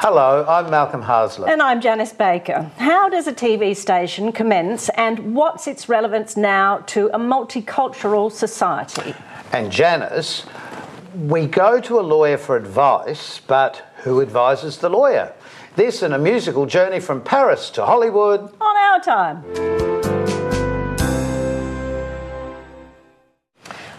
Hello, I'm Malcolm Haslett. And I'm Janice Baker. How does a TV station commence and what's its relevance now to a multicultural society? And Janice, we go to a lawyer for advice, but who advises the lawyer? This and a musical journey from Paris to Hollywood. On Our Time.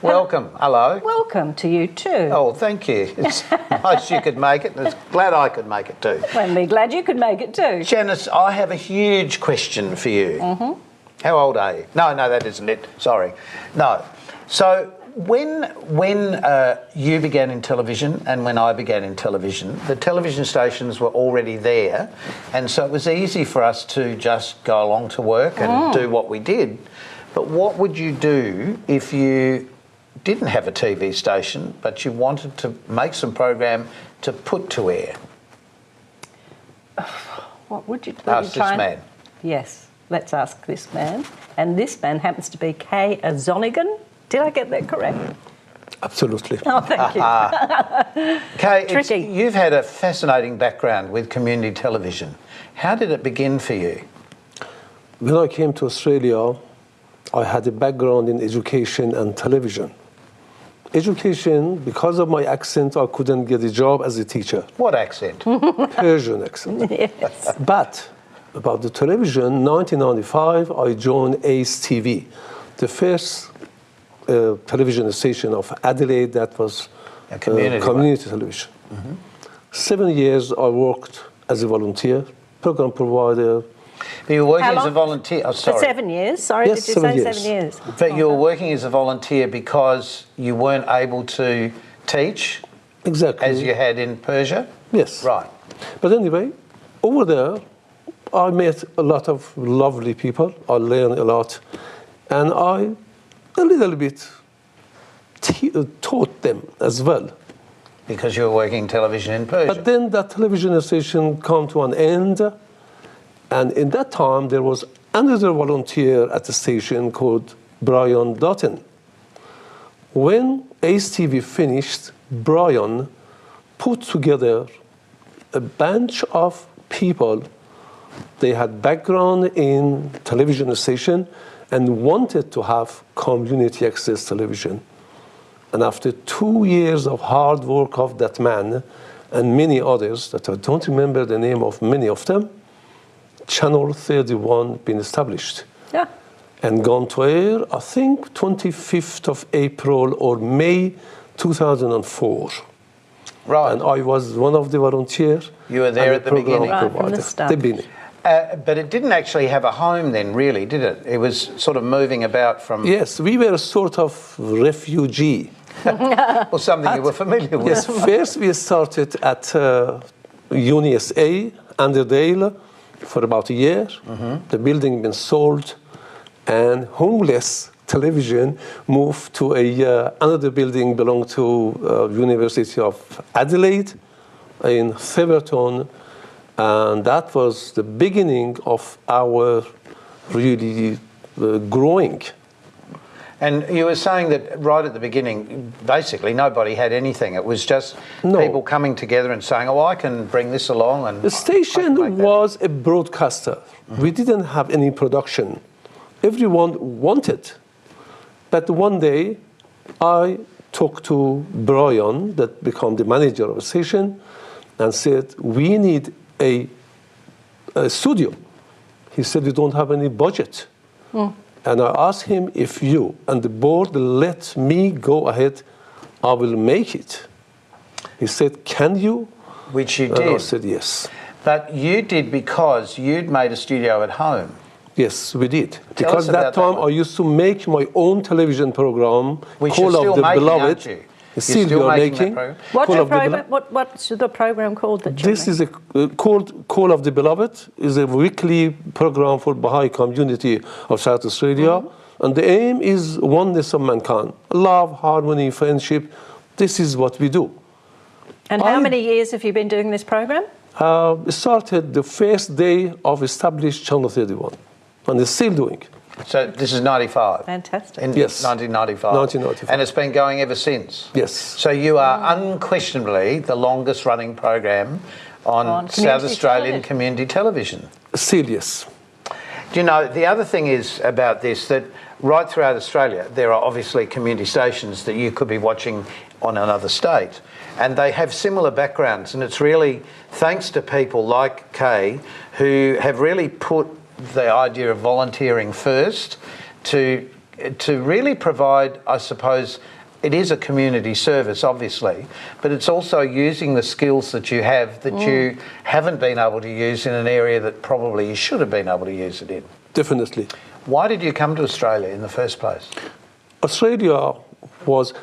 Welcome. Hello. Welcome to you too. Oh, thank you. It's nice you could make it, and it's glad I could make it too. And we're glad you could make it too. Janice, I have a huge question for you. Mm-hmm. How old are you? No, that isn't it. Sorry. No. So when you began in television and when I began in television, the television stations were already there, and so it was easy for us to just go along to work and do what we did. But what would you do if you didn't have a TV station, but you wanted to make some program to put to air? What would you do? Ask this man. Yes, let's ask this man. And this man happens to be Kaiy Azadegan. Did I get that correct? Absolutely. Oh, thank you. Kaiy, you've had a fascinating background with community television. How did it begin for you? When I came to Australia, I had a background in education and television. Education, because of my accent, I couldn't get a job as a teacher. What accent? Persian accent. Yes. But about the television, 1995, I joined ACE TV, the first television station of Adelaide that was a community television. Mm-hmm. 7 years I worked as a volunteer, program provider. But you were working as a volunteer. Oh, sorry. For 7 years? Sorry, yes, did you 7 say years. 7 years? But you were working as a volunteer because you weren't able to teach? Exactly. As you had in Persia? Yes. Right. But anyway, over there, I met a lot of lovely people. I learned a lot. And I, a little bit, taught them as well. Because you were working television in Persia? But then that television station came to an end. And in that time, there was another volunteer at the station called Brian Dutton. When ACE TV finished, Brian put together a bunch of people. They had background in television station and wanted to have community access television. And after 2 years of hard work of that man and many others that I don't remember the name of many of them, Channel 31 been established. Yeah. And gone to air, I think, 25th of April or May 2004. Right. And I was one of the volunteers. You were there at the beginning. Right, from the start. The beginning. But it didn't actually have a home then, really, did it? It was sort of moving about from... Yes, we were a sort of refugee. Or something you were familiar with. Yes, first we started at UniSA, Underdale, for about a year. Mm-hmm. The building been sold, and Homeless Television moved to another building belonged to University of Adelaide in Theberton, and that was the beginning of our really growing. And you were saying that right at the beginning, basically nobody had anything. It was just people coming together and saying, "Oh, I can bring this along." And the station was a broadcaster. Mm-hmm. We didn't have any production. Everyone wanted. But one day, I talked to Brian, that became the manager of the station, and said, "We need a studio." He said, "We don't have any budget." Mm. And I asked him, if you and the board let me go ahead, I will make it. He said, "Can you?" Which you did. And I said, yes. But you did because you'd made a studio at home. Yes, we did. Tell because us that about time that I used to make my own television program, Call of the Beloved. Aren't you? Still making. What's the program called that you're This is called Call of the Beloved. Is a weekly program for Baha'i community of South Australia. Mm-hmm. And the aim is oneness of mankind. Love, harmony, friendship. This is what we do. And how many years have you been doing this program? Started the first day of established Channel 31. And it's still doing. So this is 95? Fantastic. Yes. 1995? 1995. And it's been going ever since? Yes. So you are unquestionably the longest running program on South community Australian television. community television. Serious. Do you know, the other thing is about this, that right throughout Australia, there are obviously community stations that you could be watching on another state, and they have similar backgrounds, and it's really thanks to people like Kaiy who have really put the idea of volunteering first to really provide, I suppose, it is a community service, obviously, but it's also using the skills that you have that you haven't been able to use in an area that probably you should have been able to use it in. Definitely. Why did you come to Australia in the first place? Australia was,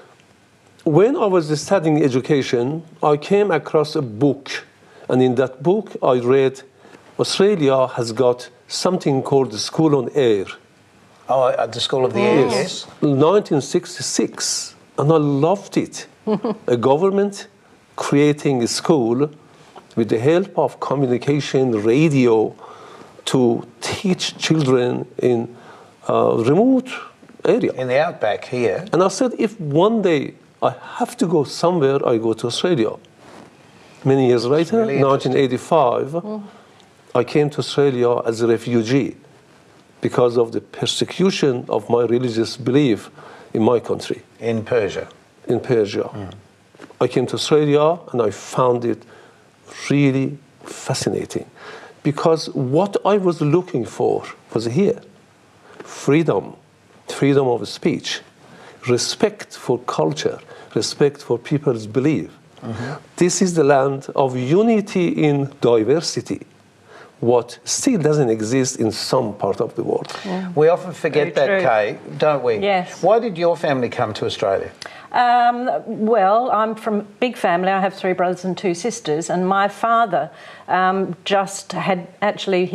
when I was studying education, I came across a book, and in that book I read Australia has got something called the School on Air. Oh, at the School of the Air, yes. 1966, and I loved it. A government creating a school with the help of communication, radio, to teach children in a remote area. In the outback here. And I said, if one day I have to go somewhere, I go to Australia. Many years later, really 1985, I came to Australia as a refugee because of the persecution of my religious belief in my country. In Persia. In Persia. I came to Australia and I found it really fascinating because what I was looking for was here. Freedom of speech, respect for culture, respect for people's belief. This is the land of unity in diversity, what still doesn't exist in some part of the world. We often forget that, Very true. Kaiy, don't we? Yes. Why did your family come to Australia? Well, I'm from a big family. I have 3 brothers and 2 sisters, and my father he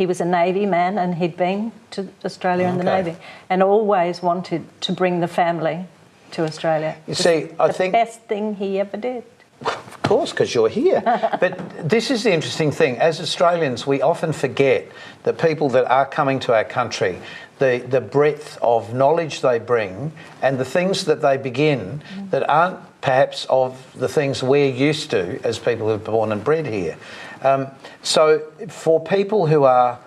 was a Navy man, and he'd been to Australia in the Navy, and always wanted to bring the family to Australia. You see, I think... the best thing he ever did. Of course, because you're here. But this is the interesting thing. As Australians, we often forget that people that are coming to our country, the breadth of knowledge they bring and the things that they begin that aren't perhaps of the things we're used to as people who are born and bred here. So for people who are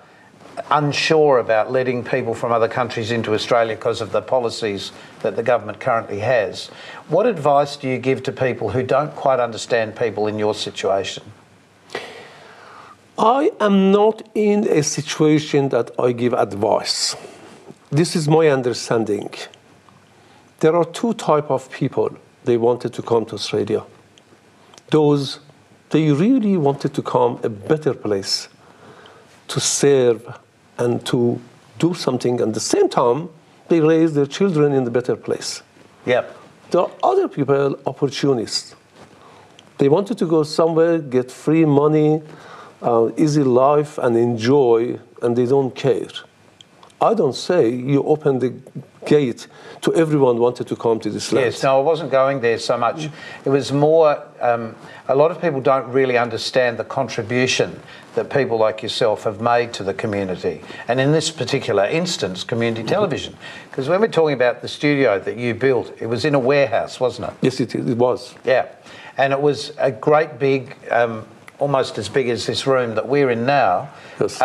unsure about letting people from other countries into Australia because of the policies that the government currently has, what advice do you give to people who don't quite understand people in your situation? I am not in a situation that I give advice. This is my understanding. There are 2 types of people. They wanted to come to Australia. Those, they really wanted to come a better place to serve and to do something. At the same time, they raise their children in a better place. Yep. There are other people, opportunists. They wanted to go somewhere, get free money, easy life, and enjoy, and they don't care. I don't say you open the gate to everyone wanted to come to this land. Yes, no, I wasn't going there so much. It was more, a lot of people don't really understand the contribution that people like yourself have made to the community. And in this particular instance, community television. Because when we're talking about the studio that you built, it was in a warehouse, wasn't it? Yes, it was. Yeah. And it was a great big, almost as big as this room that we're in now. Yes.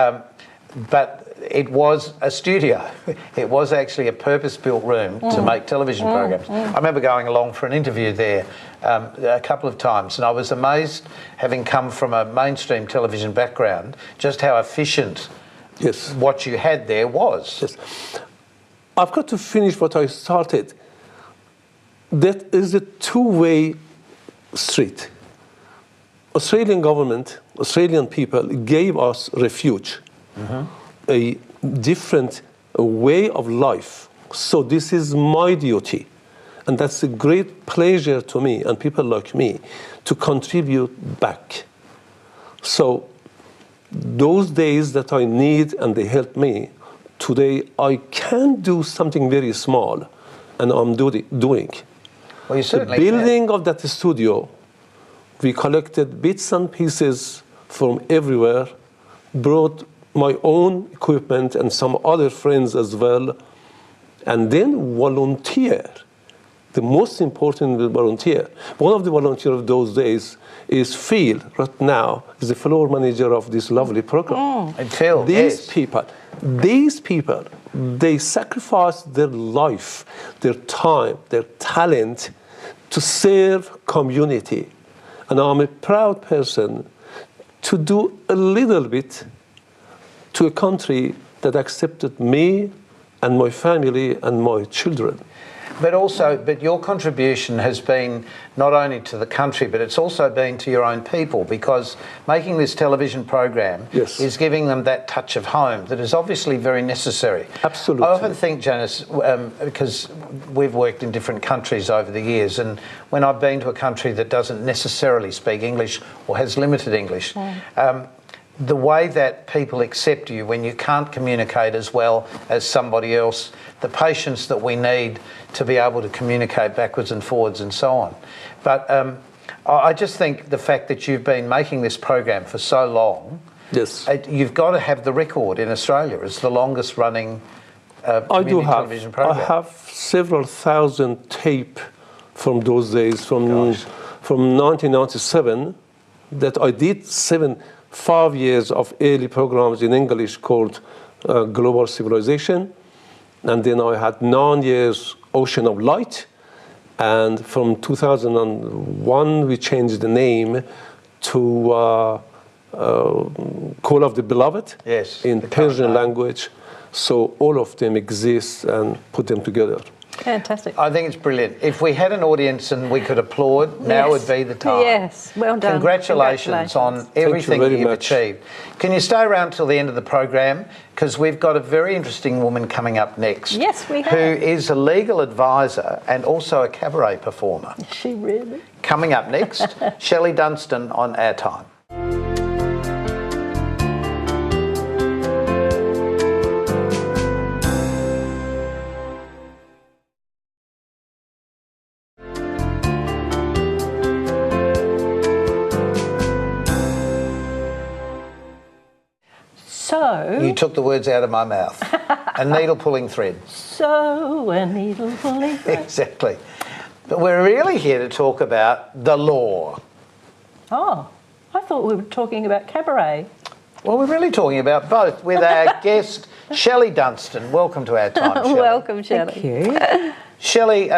But it was a studio. It was actually a purpose-built room to make television programs. I remember going along for an interview there a couple of times, and I was amazed, having come from a mainstream television background, just how efficient what you had there was. Yes. I've got to finish what I started. That is a 2-way street. Australian government, Australian people gave us refuge. A different way of life. So this is my duty. And that's a great pleasure to me and people like me to contribute back. So those days that I need and they help me, today I can do something very small, and I'm doing. Well, you certainly the building of that studio, we collected bits and pieces from everywhere, brought my own equipment and some other friends as well, and then volunteer the most important volunteer. One of the volunteers of those days is Phil, right now, is the floor manager of this lovely program. And Phil, These yes. people, they sacrifice their life, their time, their talent to serve community. And I'm a proud person to do a little bit to a country that accepted me and my family and my children. But your contribution has been not only to the country, but it's also been to your own people, because making this television program is giving them that touch of home that is obviously very necessary. Absolutely. I often think, Janice, because we've worked in different countries over the years, and when I've been to a country that doesn't necessarily speak English or has limited English, the way that people accept you when you can't communicate as well as somebody else, the patience that we need to be able to communicate backwards and forwards and so on. But I just think the fact that you've been making this program for so long, you've got to have the record in Australia as the longest running community television program. I have several thousand tape from those days, from 1997, that I did 5 years of early programs in English called Global Civilization. And then I had 9 years Ocean of Light. And from 2001, we changed the name to Call of the Beloved in Persian language. So all of them exist and put them together. Fantastic. I think it's brilliant. If we had an audience and we could applaud, now would be the time. Yes, well done. Congratulations on everything that you've achieved. Can you stay around till the end of the program? Because we've got a very interesting woman coming up next. Yes, we have. Who is a legal advisor and also a cabaret performer. Is she really? Coming up next, Shelley Dunstone on OurTime. You took the words out of my mouth. A needle pulling thread. So a needle pulling thread. Exactly. But we're really here to talk about the law. Oh, I thought we were talking about cabaret. Well, we're really talking about both with our guest, Shelley Dunstone. Welcome to OurTime, Shelley. Welcome, Shelley. Thank you. Shelley,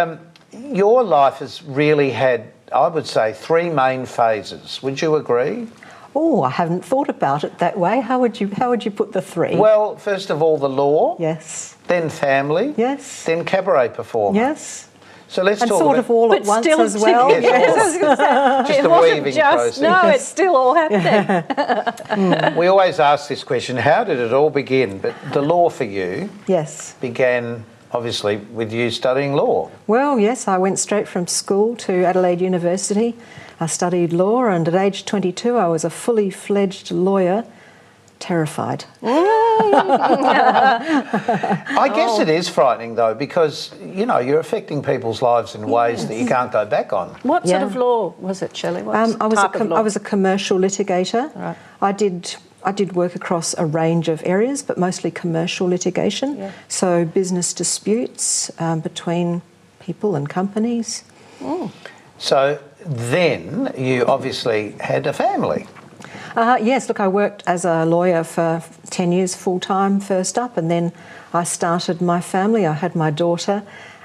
your life has really had, I would say, 3 main phases. Would you agree? Oh, I haven't thought about it that way. How would you put the 3? Well, first of all, the law. Yes. Then family. Yes. Then cabaret performer. Yes. So let's talk sort of all at once as well. Yes. Just the weaving process. No, it's still all happening. We always ask this question, how did it all begin? But the law for you began, obviously, with you studying law. Well, yes, I went straight from school to Adelaide University. I studied law, and at age 22 I was a fully fledged lawyer, terrified. I guess it is frightening, though, because, you know, you're affecting people's lives in ways that you can't go back on. What sort of law was it, Shelley? I was a commercial litigator. Right. I did work across a range of areas, but mostly commercial litigation. Yeah. So business disputes between people and companies. So then you obviously had a family. Yes, look, I worked as a lawyer for 10 years full-time first up, and then I started my family. I had my daughter,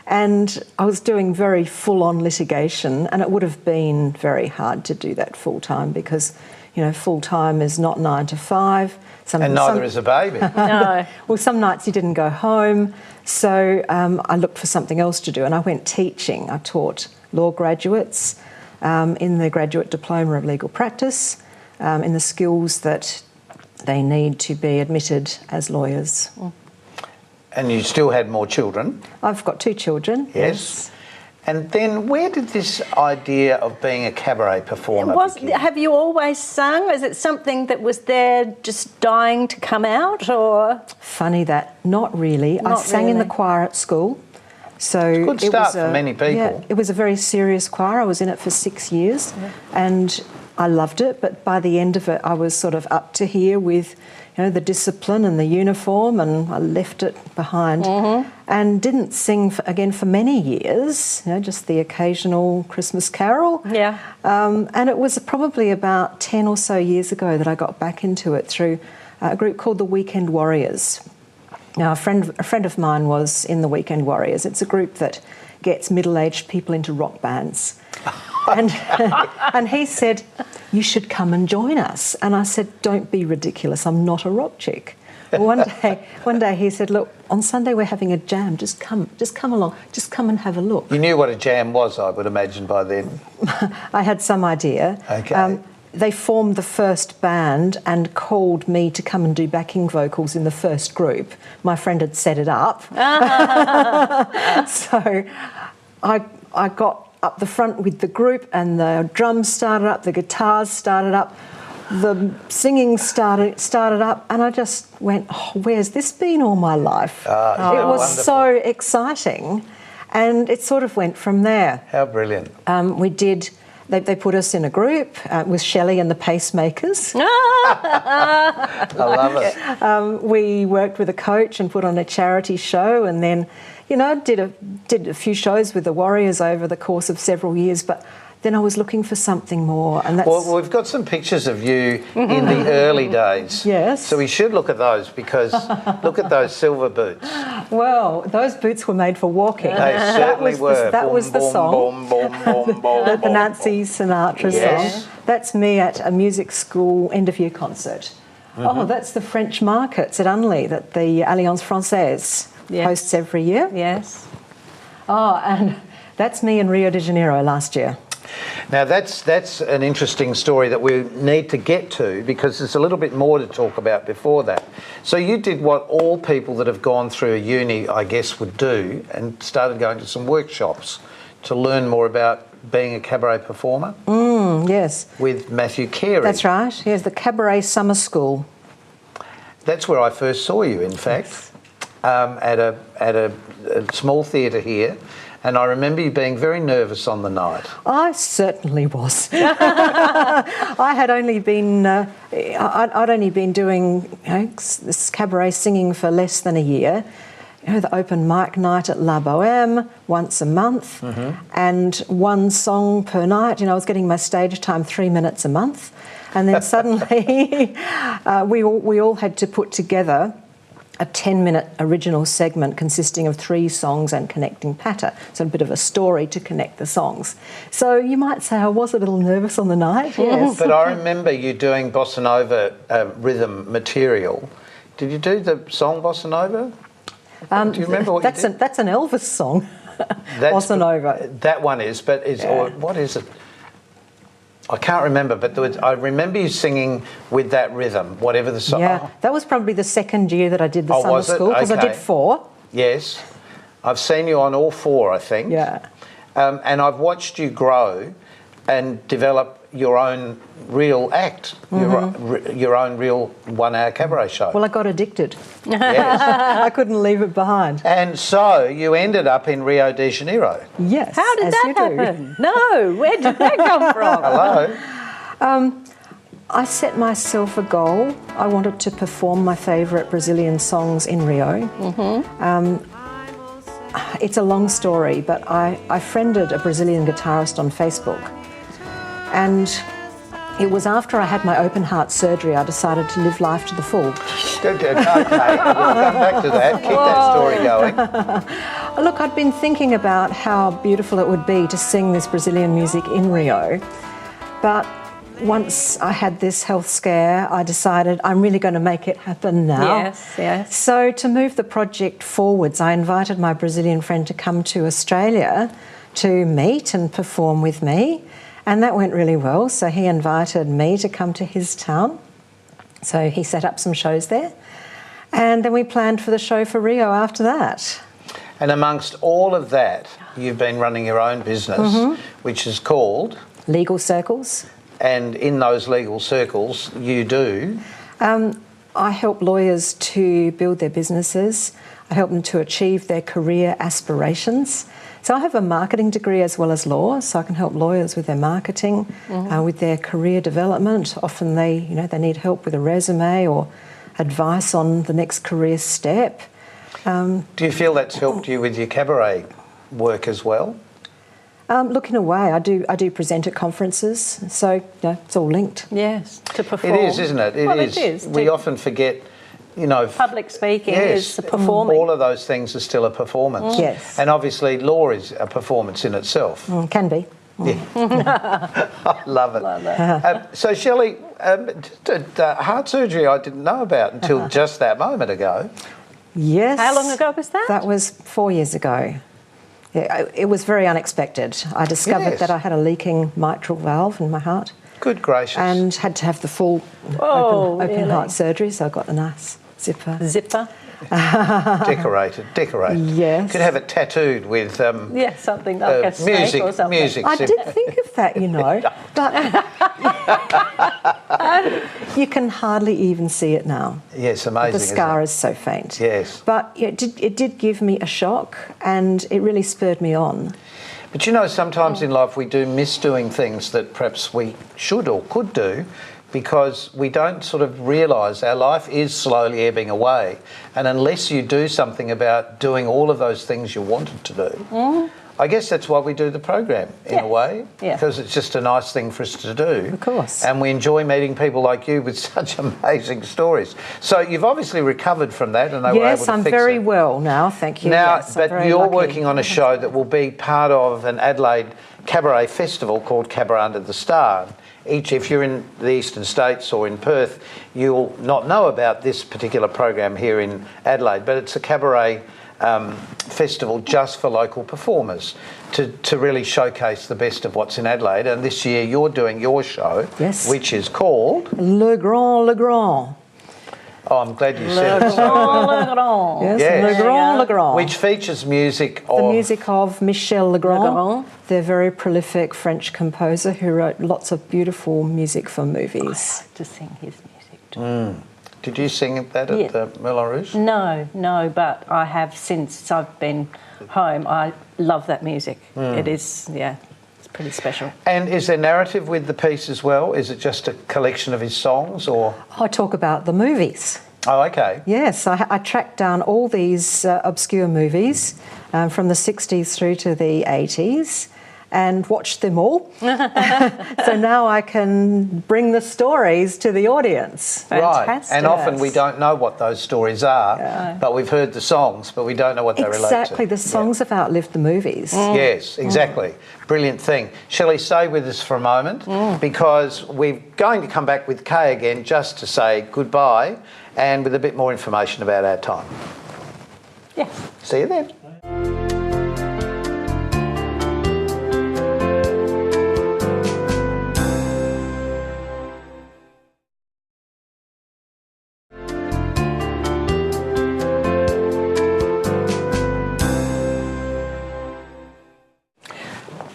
and I was doing very full-on litigation, and it would have been very hard to do that full-time because, you know, full-time is not 9 to 5. And neither is a baby. No. Well, some nights you didn't go home, so I looked for something else to do, and I went teaching. I taught law graduates in the Graduate Diploma of Legal Practice, in the skills that they need to be admitted as lawyers. And you still had more children. I've got 2 children. Yes. And then where did this idea of being a cabaret performer begin? Have you always sung? Is it something that was there just dying to come out, or...? Funny that, not really. I sang in the choir at school. So it's a good start for many people. Yeah, it was a very serious choir. I was in it for 6 years. Yeah. And I loved it, but by the end of it, I was sort of up to here with, the discipline and the uniform, and I left it behind and didn't sing again for many years, just the occasional Christmas carol. Yeah. And it was probably about 10 or so years ago that I got back into it through a group called the Weekend Warriors. Now, a friend of mine was in the Weekend Warriors. It's a group that gets middle-aged people into rock bands. And he said, you should come and join us. And I said, don't be ridiculous, I'm not a rock chick. One day he said, look, on Sunday we're having a jam, just come along, just come and have a look. You knew what a jam was, I would imagine, by then. I had some idea. Okay. They formed the first band and called me to come and do backing vocals in the first group. My friend had set it up. So I got up the front with the group, and the drums started up, the guitars started up, the singing started up, and I just went, oh, where's this been all my life? It was wonderful. So exciting, and it sort of went from there. How brilliant. We did... They put us in a group with Shelley and the Pacemakers. I love it. We worked with a coach and put on a charity show, and then, did a few shows with the Warriors over the course of several years. But then I was looking for something more, and that's... Well, we've got some pictures of you in the early days. Yes. So we should look at those, because look at those silver boots. Well, those boots were made for walking. They certainly were. That was the song. The Nancy Sinatra Yes. song. That's me at a music school end-of-year concert. Oh, that's the French markets at Unley that the Alliance Française hosts every year. Yes. Oh, and that's me in Rio de Janeiro last year. Now, that's an interesting story that we need to get to, because there's a little bit more to talk about before that. So you did what all people that have gone through a uni, I guess, would do, and started going to some workshops to learn more about being a cabaret performer. Yes. With Matthew Carey. That's right. Yes, the Cabaret Summer School. That's where I first saw you, in fact, at a small theatre here. And I remember you being very nervous on the night. I certainly was. I had only been, I'd only been doing this cabaret singing for less than a year. The open mic night at La Boheme once a month, and one song per night. I was getting my stage time 3 minutes a month. And then suddenly we all had to put together a 10-minute original segment consisting of 3 songs and connecting patter. So a bit of a story to connect the songs. So you might say I was a little nervous on the night, yes. But I remember you doing bossa nova rhythm material. Did you do the song Bossa Nova? Do you remember what you did? That's an Elvis song, Bossa Nova. That one is, but or what is it? I can't remember, but I remember you singing with that rhythm, whatever the song. Yeah, that was probably the second year that I did the summer school, because I did 4. Yes. I've seen you on all 4, I think. Yeah. And I've watched you grow and develop your own real act, your own real 1-hour cabaret show. Well, I got addicted. Yes. I couldn't leave it behind. And so you ended up in Rio de Janeiro. Yes. How did that happen? No, where did that come from? Hello. I set myself a goal. I wanted to perform my favourite Brazilian songs in Rio. It's a long story, but I friended a Brazilian guitarist on Facebook. And it was after I had my open heart surgery I decided to live life to the full. Okay, we'll come back to that. Keep that story going. Look, I'd been thinking about how beautiful it would be to sing this Brazilian music in Rio. But once I had this health scare, I decided I'm really going to make it happen now. Yes, yes. So to move the project forwards, I invited my Brazilian friend to come to Australia to meet and perform with me. And that went really well. So he invited me to come to his town. So he set up some shows there. And then we planned for the show for Rio after that. And amongst all of that, you've been running your own business, which is called... Legal Circles. And in those legal circles, you do... I help lawyers to build their businesses. I help them to achieve their career aspirations. So I have a marketing degree as well as law, so I can help lawyers with their marketing, with their career development. Often they need help with a resume or advice on the next career step. Do you feel that's helped you with your cabaret work as well? Look, in a way, I do present at conferences, so it's all linked. Yes, to perform. It is, isn't it? It is. We often forget, public speaking is the performing. All of those things are still a performance. Yes. And obviously law is a performance in itself. Can be. Yeah. I love it. Love that. So, Shelley, heart surgery I didn't know about until just that moment ago. Yes. How long ago was that? That was 4 years ago. Yeah, it was very unexpected. I discovered that I had a leaking mitral valve in my heart. Good gracious. And had to have the full open really? heart surgery, so I got the nice zipper. Zipper. Decorated. Yes. Could have it tattooed with Something like a snake music, or something. music. I did think of that, but you can hardly even see it now. Yes, amazing. The scar isn't is so faint. Yes. But it did give me a shock, and it really spurred me on. But sometimes in life we do miss doing things that perhaps we should or could do because we don't sort of realise our life is slowly ebbing away. And unless you do something about doing all of those things you wanted to do, I guess that's why we do the program in a way, because it's just a nice thing for us to do. Of course. And we enjoy meeting people like you with such amazing stories. So you've obviously recovered from that and they were able to fix it. Yes, I'm very well now, thank you. Now, yes, I'm but very you're lucky. working on a show that will be part of an Adelaide cabaret festival called Cabaret Under the Star. If you're in the eastern states or in Perth, you'll not know about this particular program here in Adelaide, but it's a cabaret festival just for local performers to really showcase the best of what's in Adelaide. And this year you're doing your show, which is called Le Grand. Oh, I'm glad you said it. Le Grand. Yes, Le Grand. Which features music of... The music of Michel Legrand. They're a very prolific French composer who wrote lots of beautiful music for movies. I like to sing his music too. Did you sing that at the Moulin Rouge? No, but I have since I've been home. I love that music. It is, it's pretty special. And is there narrative with the piece as well? Is it just a collection of his songs or...? I talk about the movies. Oh, okay. Yes, I tracked down all these obscure movies from the 60s through to the 80s and watched them all. So now I can bring the stories to the audience. Right, Fantastic. and often we don't know what those stories are, but we've heard the songs, but we don't know what they relate to. Exactly, the songs have outlived the movies. Yes, exactly. Brilliant thing. Shelley, stay with us for a moment because we're going to come back with Kaiy again just to say goodbye and with a bit more information about our time. Yes. See you then.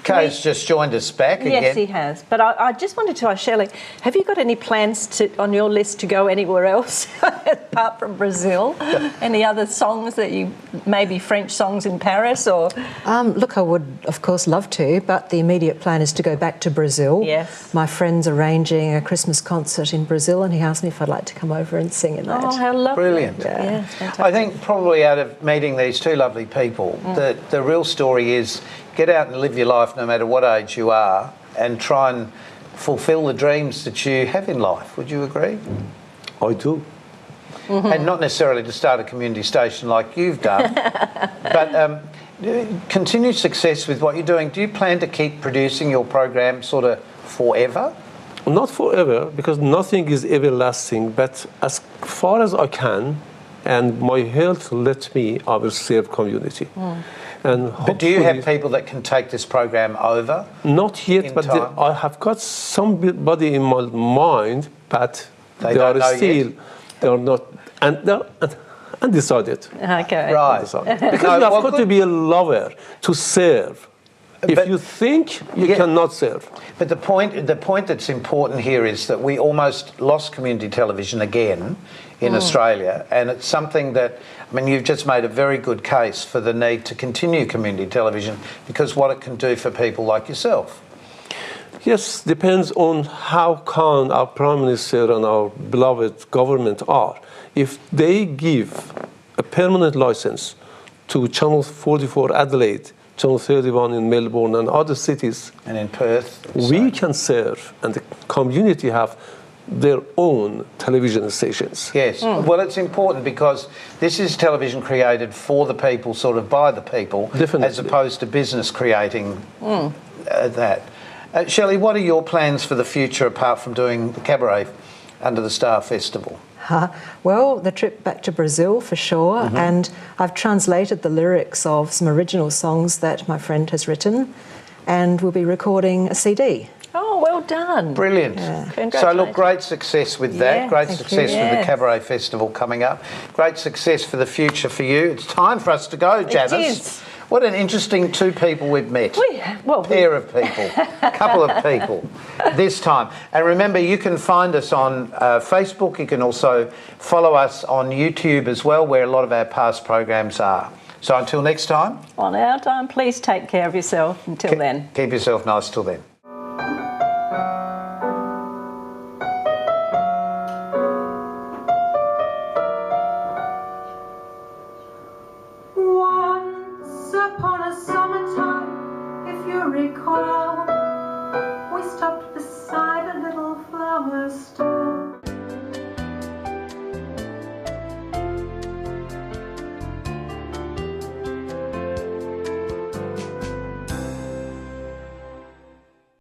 Kaiy's just joined us back again. Yes, he has. But I just wanted to ask Shelley, have you got any plans on your list to go anywhere else apart from Brazil? Any other songs that maybe French songs in Paris or? Look, I would, of course, love to, but the immediate plan is to go back to Brazil. Yes. My friend's arranging a Christmas concert in Brazil and he asked me if I'd like to come over and sing in that. Oh, how lovely. Brilliant. Yeah, fantastic. I think probably out of meeting these two lovely people, the real story is get out and live your life no matter what age you are and try and fulfil the dreams that you have in life. Would you agree? I do. And not necessarily to start a community station like you've done, but continued success with what you're doing. Do you plan to keep producing your program sort of forever? Not forever, because nothing is everlasting, but as far as I can, and my health let me, I will serve community. And but do you have people that can take this program over? Not yet, but I have got somebody in my mind, but they are still, they are not, and they're undecided. Okay. Right. Because you have got to be a lover to serve If you think, you Yeah. cannot serve. But the point that's important here is that we almost lost community television again in Australia, and it's something that, I mean, you've just made a very good case for the need to continue community television because what it can do for people like yourself. Yes, depends on how kind our Prime Minister and our beloved government are. If they give a permanent license to Channel 44 Adelaide, Channel 31 in Melbourne and other cities, And in Perth, we can serve, and the community have their own television stations. yes. Well, it's important because this is television created for the people, sort of by the people, Definitely. as opposed to business creating that. Shelley, what are your plans for the future apart from doing the Cabaret under the Star Festival? Well, the trip back to Brazil for sure, and I've translated the lyrics of some original songs that my friend has written, and we'll be recording a CD. Oh, well done. Brilliant. Congratulations. So, look, great success with that. Yeah, Great thank success you. with the Yeah. Cabaret Festival coming up. Great success for the future for you. It's time for us to go, Janice. is. What an interesting two people we've met. Pair of people, couple of people this time. And remember, you can find us on Facebook. You can also follow us on YouTube as well, where a lot of our past programs are. So until next time, On our time, please take care of yourself. Until then. keep yourself nice till then. Once upon a summertime, if you recall.